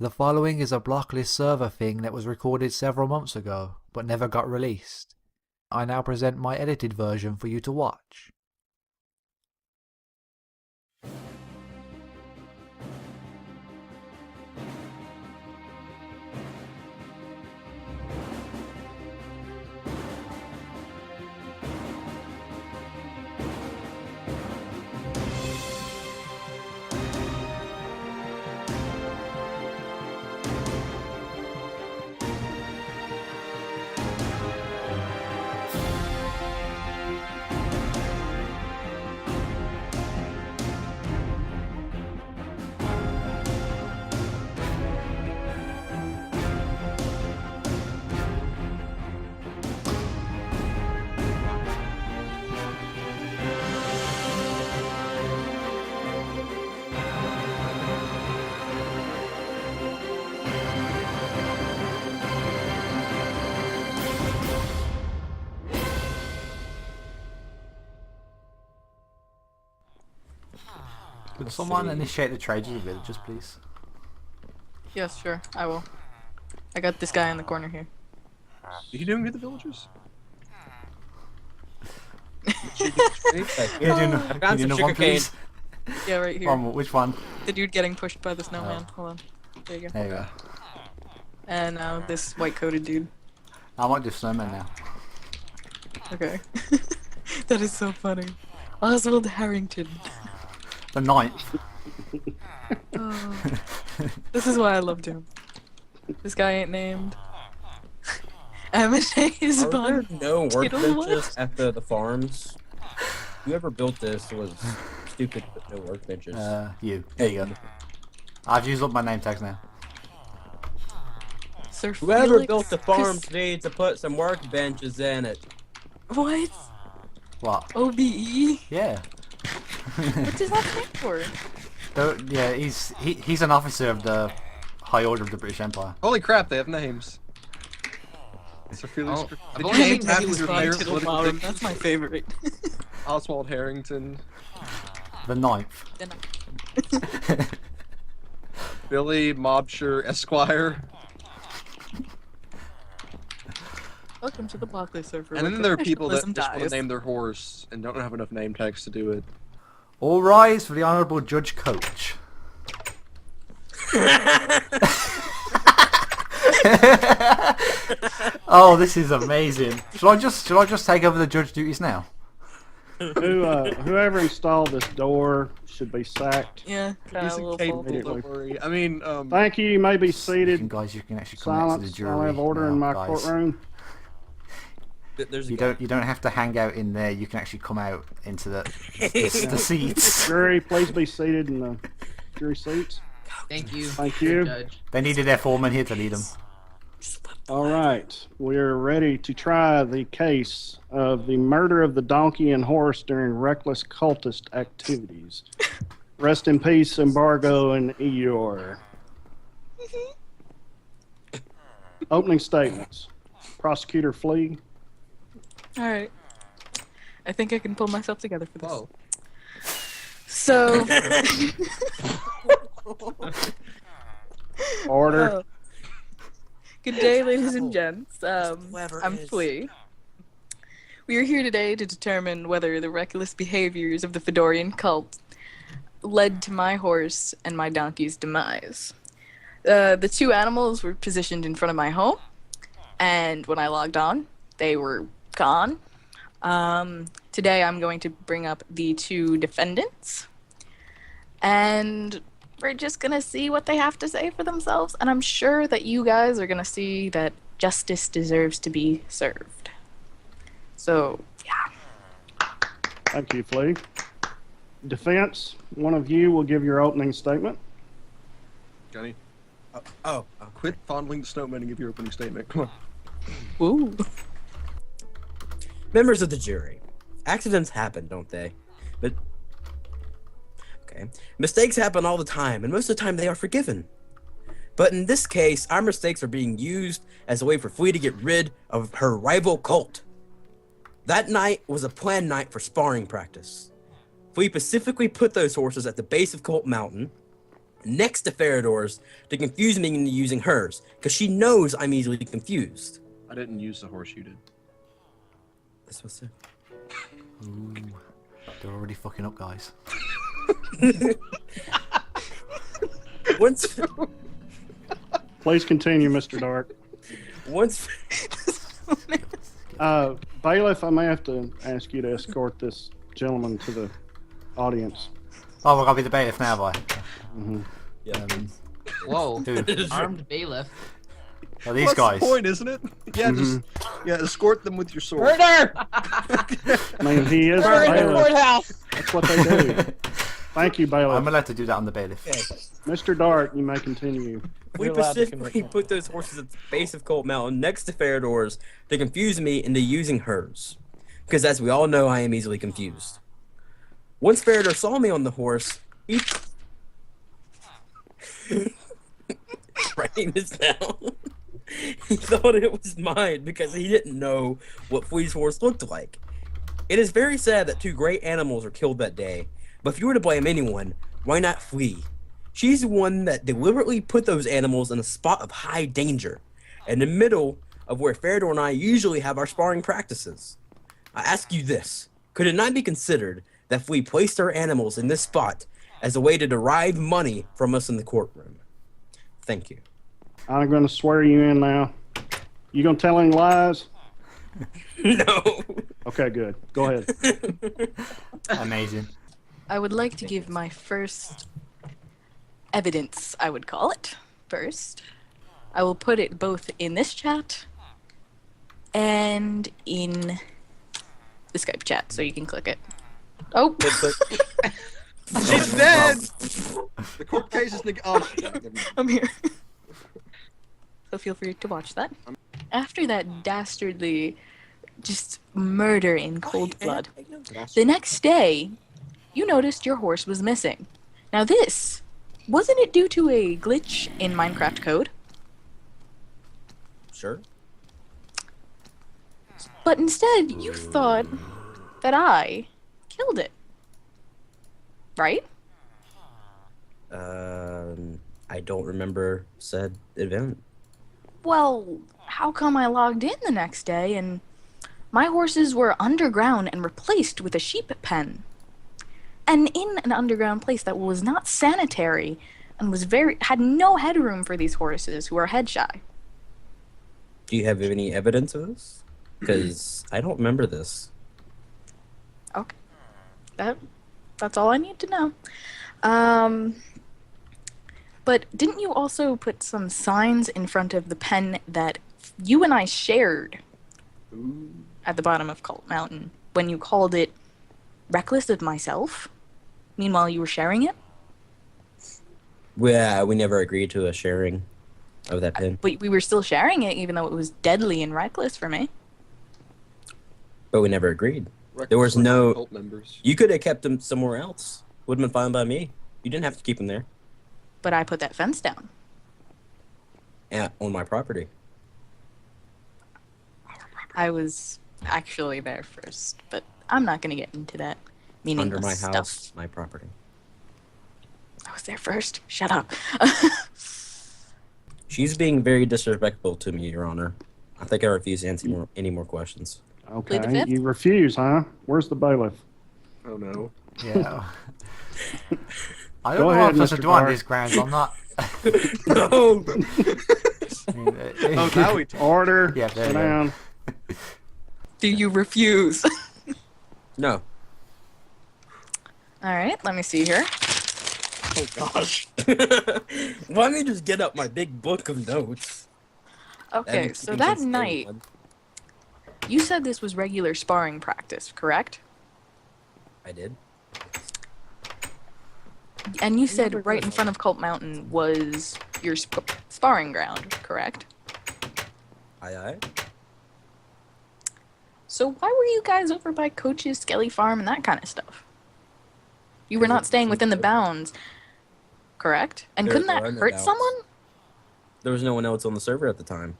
The following is a BlocLIST server thing that was recorded several months ago, but never got released. I now present my edited version for you to watch. Could someone initiate the trades of the villagers, please? Yes, sure, I will. I got this guy in the corner here. Are you doing with the villagers? I've got some sugar cane. Yeah, right here. Which one? The dude getting pushed by the snowman. Hold on. There you go. There you go. And now this white-coated dude. I might do snowman now. Okay. That is so funny. Oswald Harrington. The ninth. Oh. This is why I loved him. This guy ain't named. Amadeus Are there Bond. no Tiddlewood? workbenches at the farms? Whoever built this was stupid with no workbenches. You. There you go. I've used up my name tags now. Sir Whoever Felix built the farms Chris- needs to put some workbenches in it. What? What? OBE? Yeah. What does that stand for? Yeah, he's an officer of the High Order of the British Empire. Holy crap, they have names. Sir Felix. Oh, I've Did only you seen name half Felix of your Bond mayor's Tittle political Bottom, predictions? that's my favorite. Oswald Harrington, The ninth. Then I- Billy Mobsher Esquire, Welcome to the BlocLIST server. and where then there are people that professionalism just want dies. to name their horse and don't have enough name tags to do it. All rise for the Honourable Judge Coach. Oh, this is amazing. Should I just take over the judge duties now? Whoever installed this door should be sacked. Yeah, kind He's of a little incapable, faulty. Immediately. don't worry. I mean, Thank you. You may be seated. Guys, you can actually come out to the Silence. jury. I'll have order now, in my guys. courtroom. There's a You guy. don't have to hang out in there. You can actually come out into the seats. Jury, please be seated in the jury seats. Thank you. Thank you. Judge. They needed their foreman here to lead them. All right. We're ready to try the case of the murder of the donkey and horse during reckless cultist activities. Rest in peace, Embargo and Eeyore. Opening statements. Prosecutor Flea. Alright. I think I can pull myself together for this. Whoa. So. Order. Oh. Good day, ladies and gents. Whoever I'm is. Flea. We are here today to determine whether the reckless behaviors of the Fedorian cult led to my horse and my donkey's demise. The two animals were positioned in front of my home, and when I logged on, they were gone. Today I'm going to bring up the two defendants, and we're just gonna see what they have to say for themselves, and I'm sure that you guys are gonna see that justice deserves to be served. So, yeah. Thank you, Flea. Defense, one of you will give your opening statement. Johnny, Oh. quit fondling the snowman and give your opening statement. Come on. Ooh. Members of the jury. Accidents happen, don't they? But okay. Mistakes happen all the time, and most of the time they are forgiven. But in this case, our mistakes are being used as a way for Flea to get rid of her rival cult. That night was a planned night for sparring practice. Flea specifically put those horses at the base of Cult Mountain, next to Farador's to confuse me into using hers, because she knows I'm easily confused. I didn't use the horse you did. That's what's it. Ooh, they're already fucking up, guys. Once, Please continue, Mr. Dark. once, Bailiff, I may have to ask you to escort this gentleman to the audience. Oh, we're gonna be the bailiff now, boy. yeah. Whoa, Dude. armed bailiff. Well, these That's guys. the point, isn't it? Yeah, just escort them with your sword. Murder! I mean, he is a Murder in the bailiff. courthouse! That's what they do. Thank you, Bailiff. I'm allowed to do that on the bailiff. Okay. Mr. Dark, you may continue. We You're allowed to specifically commit put those horses at the base of Colt Mountain next to Farador's to confuse me into using hers. Because as we all know, I am easily confused. Once Farador saw me on the horse, he... writing this down. He thought it was mine because he didn't know what Flea's horse looked like. It is very sad that two great animals were killed that day, but if you were to blame anyone, why not Flea? She's the one that deliberately put those animals in a spot of high danger, in the middle of where Farador and I usually have our sparring practices. I ask you this, could it not be considered that Flea placed her animals in this spot as a way to derive money from us in the courtroom? Thank you. I'm going to swear you in now. You going to tell any lies? No. Okay, good. Go ahead. Amazing. I would like to give my first evidence, I would call it, first. I will put it both in this chat and in the Skype chat, so you can click it. Oh! She's dead! The court case is... I'm here. So feel free to watch that. After that dastardly just murder in cold blood, the next day, you noticed your horse was missing. Now this, wasn't it due to a glitch in Minecraft code? Sure. But instead, you thought that I killed it. Right? I don't remember said event. Well, how come I logged in the next day and my horses were underground and replaced with a sheep pen? And in an underground place that was not sanitary and had no headroom for these horses who are head shy. Do you have any evidence of this? Because I don't remember this. Okay. That's all I need to know. But didn't you also put some signs in front of the pen that you and I shared at the bottom of Colt Mountain when you called it Reckless of Myself? Meanwhile, you were sharing it? We never agreed to a sharing of that pin. But we were still sharing it, even though it was deadly and reckless for me. But we never agreed. There was no... Cult members. You could have kept them somewhere else. Would have been fine by me. You didn't have to keep them there. But I put that fence down. On my property. I was actually there first, but I'm not going to get into that meaningless Under my stuff. house, my property. I was there first. Shut up. She's being very disrespectful to me, Your Honor. I think I refuse to answer any more questions. Plead the Okay, fifth? you refuse, huh? Where's the bailiff? Oh no. Yeah. I Go don't know what ahead, I'm supposed to Mr. do on Dark. these grounds. I'm not. No! Oh, now we... Order. Yeah, there Sit you go. down. Do you refuse? No. All right, let me see here. Oh gosh. Why don't you just get up my big book of notes? Okay, And so you can that just stay night, one. you said this was regular sparring practice, correct? I did. And you said right in front of Colt Mountain was your sparring ground, correct? Aye. So why were you guys over by Coach's Skelly Farm and that kind of stuff? You were not staying within the bounds, correct? And There couldn't that are no hurt bounds. someone? There was no one else on the server at the time.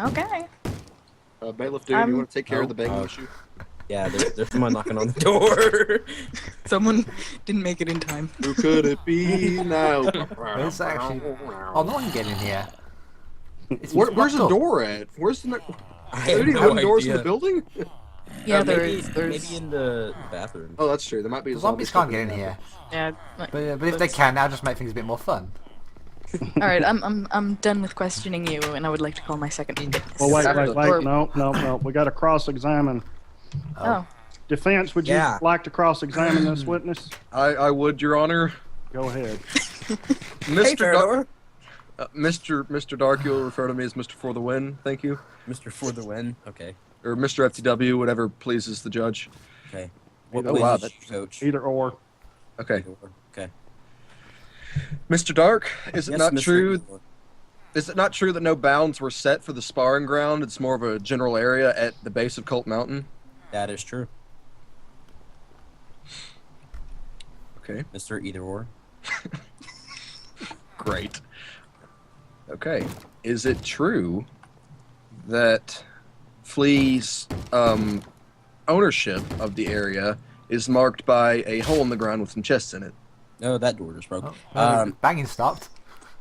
Okay. Bailiff dude, you want to take care of the banging issue? Yeah, there's someone knocking on the door. Someone didn't make it in time. Who could it be now? It's actually... Oh, no one can get in here. It's Where's blocked the up. door at? Where's the... I Are there have any no hidden doors in idea. the building? Yeah, maybe, there's maybe in the bathroom. Oh, that's true. There might be a The zombies can't get in here. yeah. Like, But if they can, that'll just make things a bit more fun. all right, I'm done with questioning you, and I would like to call my second witness. Well, wait. Or- No. We got to cross-examine. Oh, Defense, would you Yeah. like to cross-examine this witness? I would, Your Honor. Go ahead. Hey, Mr. Farador. Mr. Dark, you'll refer to me as Mr. For the Win. Thank you. Mr. For the win. Okay. Or Mr. FTW, whatever pleases the judge. Okay. Either Oh, wow, pleases you, Coach? Either or. Okay. Okay. Mr. Dark, is it Yes, not Mr. true? Farador. Is it not true that no bounds were set for the sparring ground? It's more of a general area at the base of Cult Mountain. That is true, Okay, Mr. Either or. great. Okay, is it true that Flea's ownership of the area is marked by a hole in the ground with some chests in it? No, that door just broke. Oh, well, banging stopped.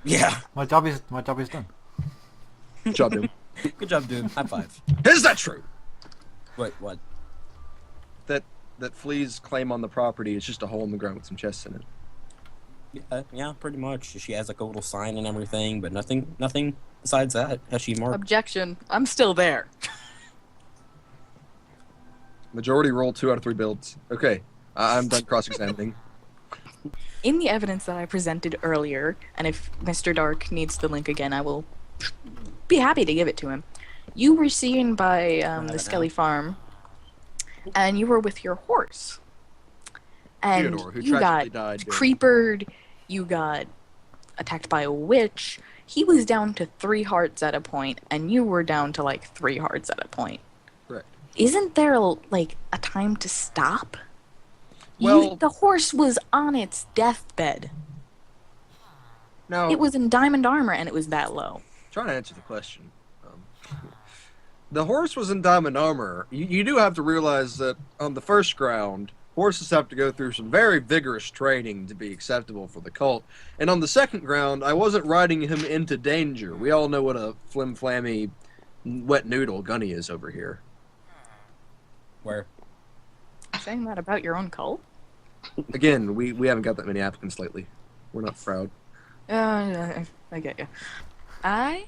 Yeah. My job is done. Good job, Doom. Good job, dude. High five. Is that true? Wait, what? That Flea's claim on the property is just a hole in the ground with some chests in it? Yeah, pretty much. She has like a little sign and everything, but nothing besides that. Has she marked? objection. I'm still there. Majority roll 2 out of 3 builds. Okay, I'm done cross-examining. In the evidence that I presented earlier, and if Mr. Dark needs the link again, I will be happy to give it to him. You were seen by the Skelly Farm, and you were with your horse. And Theodore, who you tragically got died. creepered, you got attacked by a witch. He was down to 3 hearts at a point, and you were down to like 3 hearts at a point. Correct. Isn't there like a time to stop? Well- The horse was on its deathbed. Now, It was in diamond armor, and it was that low. trying to answer the question. The horse was in diamond armor. You do have to realize that on the first ground, horses have to go through some very vigorous training to be acceptable for the cult. And on the second ground, I wasn't riding him into danger. We all know what a flim-flammy, wet noodle Gunny is over here. Where? Saying that about your own cult? Again, we haven't got that many applicants lately. We're not proud. I get you. I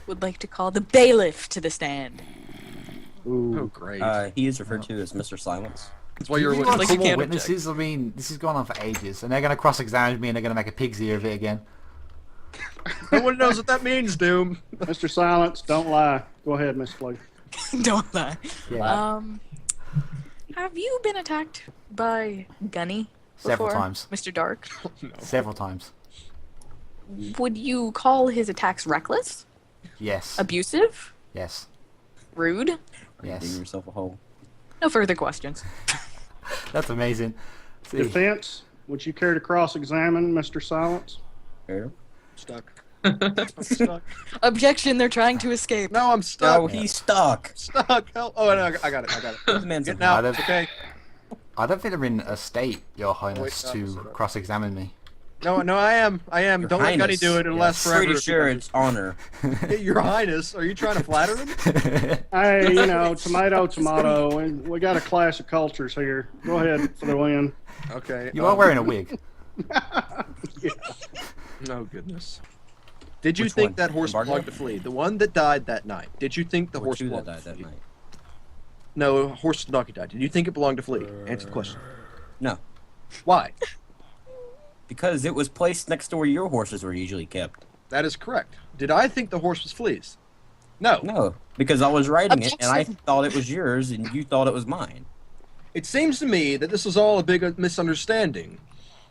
would like to call the bailiff to the stand. Oh, Ooh. great. He is referred to as Mr. Silence. That's why you're You with want like some you more can't witnesses? I mean, this has gone on for ages, and they're going to cross-examine me, and they're going to make a pig's ear of it again. No one knows what that means, Doom. Mr. Silence, don't lie. Go ahead, Miss Flew. Don't lie. Yeah, Have you been attacked by Gunny several before, times. Mr. Dark? Several times. Would you call his attacks reckless, Yes. abusive, Yes. rude? Are you digging Yes. yourself a hole? No further questions. That's amazing. See, Defense, would you care to cross-examine Mr. Silence? Fair. Stuck. Stuck. Objection, they're trying to escape. No, I'm stuck. No, he's stuck. Stuck. Help. Oh, no, I got it. This man's Getting a out. don't- Okay. I don't think they're in a state, Your Highness, Wait, to shut up. cross-examine me. No, I am. Your Don't let Gunny Highness. do it. It'll last Yes. forever. Pretty sure it's honor. Your Highness, are you trying to flatter him? Hey, tomato, tomato. And we got a clash of cultures here. Go ahead for the win. Okay. You are wearing a wig. Oh, goodness. Did you Which think one? that horse Embargo? belonged to Flea? The one that died that night. Did you think the Or horse two that belonged died to that Flea? night. No, horse and donkey died. Did you think it belonged to Flea? Answer the question. No, Why? because it was placed next to where your horses were usually kept. That is correct. Did I think the horse was Flea's? No. No, because I was riding it and I Objection. thought it was yours and you thought it was mine. It seems to me that this was all a big misunderstanding.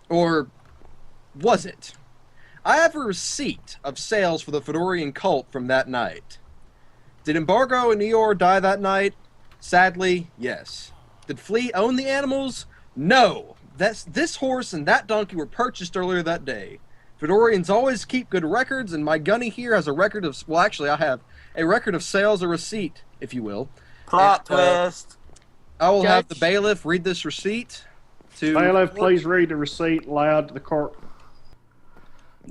Or was it? I have a receipt of sales for the Fedorian cult from that night. Did Embargo and Eeyore die that night? Sadly, yes. Did Flea own the animals? No. This horse and that donkey were purchased earlier that day. Fedorians always keep good records, and my Gunny here has a record of... Well, actually, I have a record of sales, a receipt, if you will. Plot And, twist. I will have the Judge. bailiff read this receipt. to... Bailiff, please read the receipt loud to the court.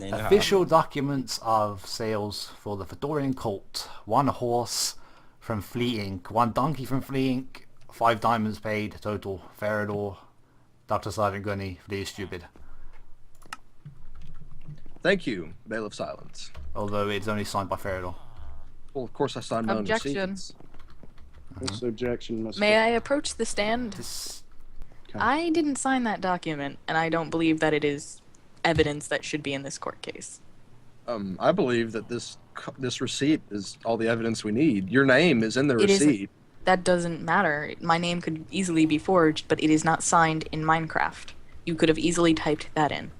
Official documents of sales for the Fedorian cult. 1 horse from Fleet Inc., 1 donkey from Fleet Inc., 5 diamonds paid total. Feridor, Dr. Sergeant Gunny, Fleet is stupid. Thank you, Bailiff Silence. Although it's only signed by Feridor. Well, of course I signed my own Objection. receipts. This objection must May I approach the stand? This, I didn't sign that document, and I don't believe that it is evidence that should be in this court case. I believe that this receipt is all the evidence we need. Your name is in the It isn't. receipt. That doesn't matter. My name could easily be forged, but it is not signed in Minecraft. You could have easily typed that in.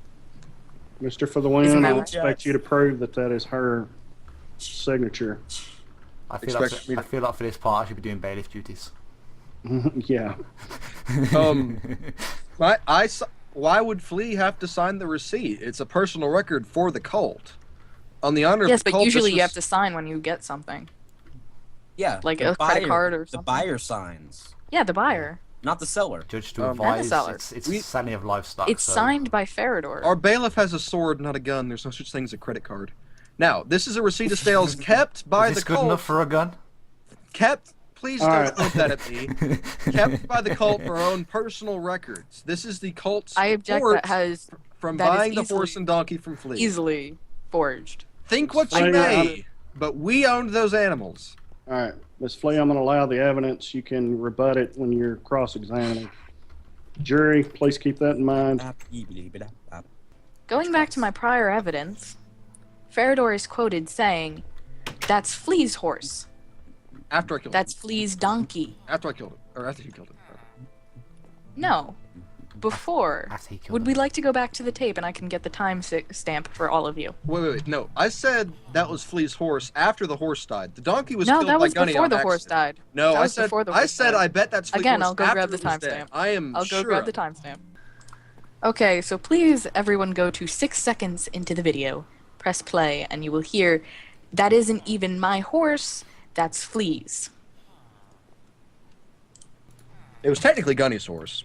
Mr. For the Isn't win, that I right? expect you to prove that that is her signature. I feel like for this part I should be doing bailiff duties. Yeah. Why would Flea have to sign the receipt? It's a personal record for the cult. On the honor Yes, of the but cult, usually this you was- have to sign when you get something. Yeah, Like the a credit card or The something. buyer signs, Yeah, the buyer. not the seller. Judge to And the advise, seller. it's selling of livestock. It's so signed by Feridor. Our bailiff has a sword, not a gun. There's no such thing as a credit card. Now, this is a receipt of sales kept by Is the this good cult. enough for a gun? Kept. Please All don't right. point that at me. Kept by the cult for our own personal records. This is the cult's I object report that has from that is buying the easily- horse and donkey from Flea. easily forged. Think what you Flea, may, but we owned those animals. All right, Ms. Flea, I'm going to allow the evidence. You can rebut it when you're cross-examining. Jury, please keep that in mind. Going back to my prior evidence, Feridor is quoted saying, "That's Flea's horse. After I killed That's Flea's donkey." him. After I killed him. Or after you killed him. No. Before. As he killed Would him. we like to go back to the tape and I can get the time stamp for all of you? Wait. No, I said that was Flea's horse after the horse died. The donkey was No, killed that by was Gunny before on the horse accident. died. No, That I was said before the I horse said died. I bet that's Flea's Again, horse I'll go after grab the it was dead. timestamp. I am I'll go sure grab the of it. timestamp. Okay, so please everyone go to 6 seconds into the video. Press play and you will hear, "That isn't even my horse, that's Flea's." It was technically Gunny's horse.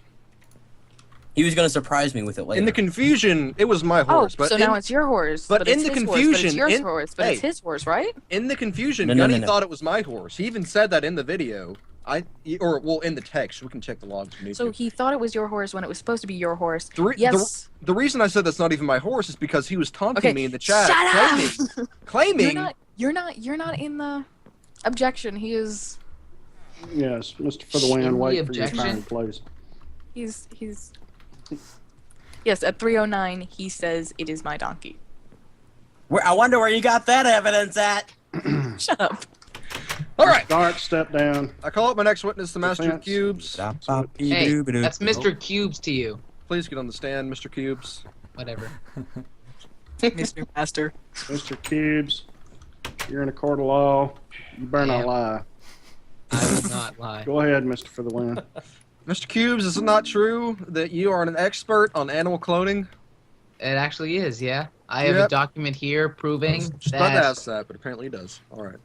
He was gonna surprise me with it later. In the confusion, it was my horse. Oh, but so in, now it's your horse. but in it's the his confusion, horse, but it's your in- horse, but it's hey. his horse, right? in the confusion, No, no, Gunny no, no. thought it was my horse. He even said that in the video. In the text. We can check the logs if we need So to. he thought it was your horse when it was supposed to be your horse. The re- Yes. The reason I said that's not even my horse is because he was taunting Okay, me in the chat, shut up! claiming. You're not in the objection. He is. Yes, Mr. For the win, In the wait for your objection? time, please. He's. Yes, at 3:09, he says it is my donkey. I wonder where you got that evidence at. Shut up. All right, Dark, step down. I call up my next witness, the Master of Defense. Cubes. Hey, that's Mr. Cubes to you. Please get on the stand, Mr. Cubes. Whatever. Mr. Master. Mr. Cubes, you're in a court of law. You better I not am. lie. I will not lie. Go ahead, Mr. For the win. Mr. Cubes, is it not true that you are an expert on animal cloning? It actually is, yeah. I have a Yep. document here proving Just about to that. ask that, but apparently he does. All right.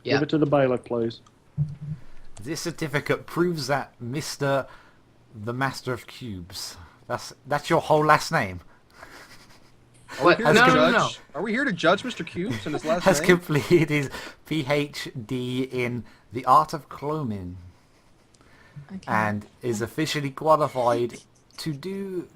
Yeah. Give it to the bailiff, please. This certificate proves that Mr. the Master of Cubes. That's your whole last name. What? Here No, to no, no. judge- Are we here to judge Mr. Cubes and his last Has name? completed his PhD in the art of cloning and is officially qualified to do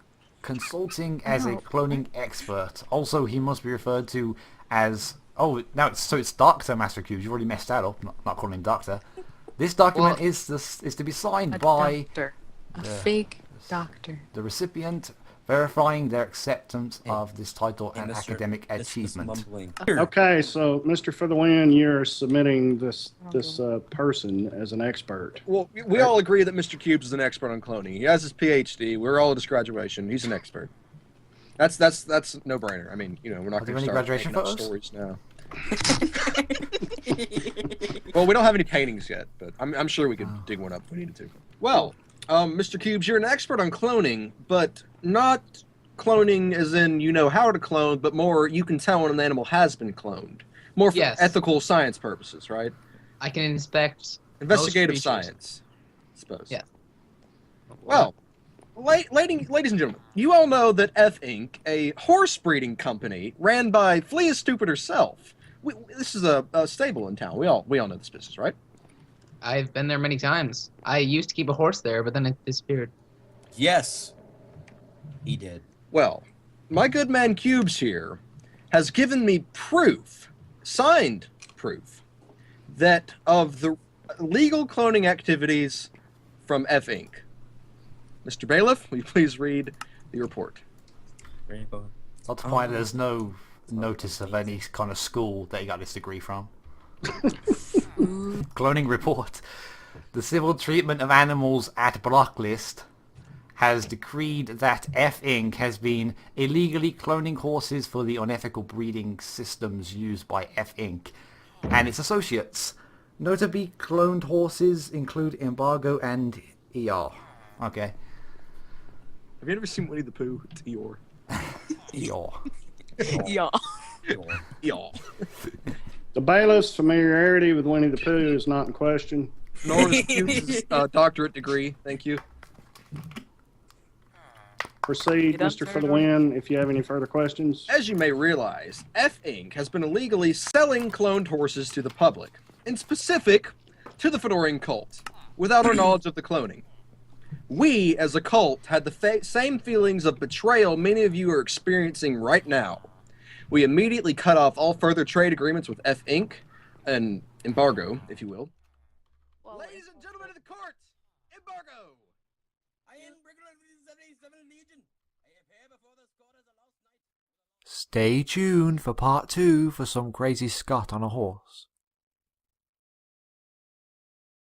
consulting as a cloning expert. Also, he must be referred to as it's Doctor Master Cubes. You've already messed that up. Not calling him Doctor. This document Well- is to be signed A by doctor. A fake doctor. the recipient, verifying their acceptance of this title and Mr. academic This is achievement. mumbling. Okay, so Mr. For the win, you're submitting this person as an expert. Well, we all agree that Mr. Cubes is an expert on cloning. He has his PhD. We're all at his graduation. He's an expert. That's no brainer. I mean, we're not Are there going to any start graduation making up photos? stories now. Well, we don't have any paintings yet, but I'm sure we could dig one up if we needed to. Well, Mr. Cubes, you're an expert on cloning, but not cloning as in you know how to clone, but more you can tell when an animal has been cloned. More for Yes. ethical science purposes, right? I can inspect Investigative most creatures. science, I suppose. Yeah. Well, Ladies and gentlemen, you all know that F Inc., a horse breeding company ran by Flea is Stupid herself. This is a stable in town. We all know this business, right? I've been there many times. I used to keep a horse there, but then it disappeared. Yes, he did. Well, my good man Cubes here has given me proof, signed proof, that of the legal cloning activities from F Inc. Mr. Bailiff, will you please read the report? Not to find there's no notice of any kind of school that he got this degree from. Cloning report. The civil treatment of animals at BlocLIST has decreed that F Inc. has been illegally cloning horses for the unethical breeding systems used by F Inc. and its associates. Notably, cloned horses include Embargo and ER. Okay. Have you ever seen Winnie the Pooh? It's Eeyore. ER. Yeah. Eeyore. The bailiff's familiarity with Winnie the Pooh is not in question. Nor is Cubes' doctorate degree. Thank you. Proceed, done, Mr. sir? For the win, if you have any further questions. As you may realize, F Inc. has been illegally selling cloned horses to the public, in specific to the Fedorian cult, without our knowledge of the cloning. We, as a cult, had the same feelings of betrayal many of you are experiencing right now. We immediately cut off all further trade agreements with F Inc., an embargo, if you will. Ladies and gentlemen of the court, embargo! I am regular 77 Legion. I appear before this court as a lost knight. Stay tuned for part 2 for some crazy Scot on a horse.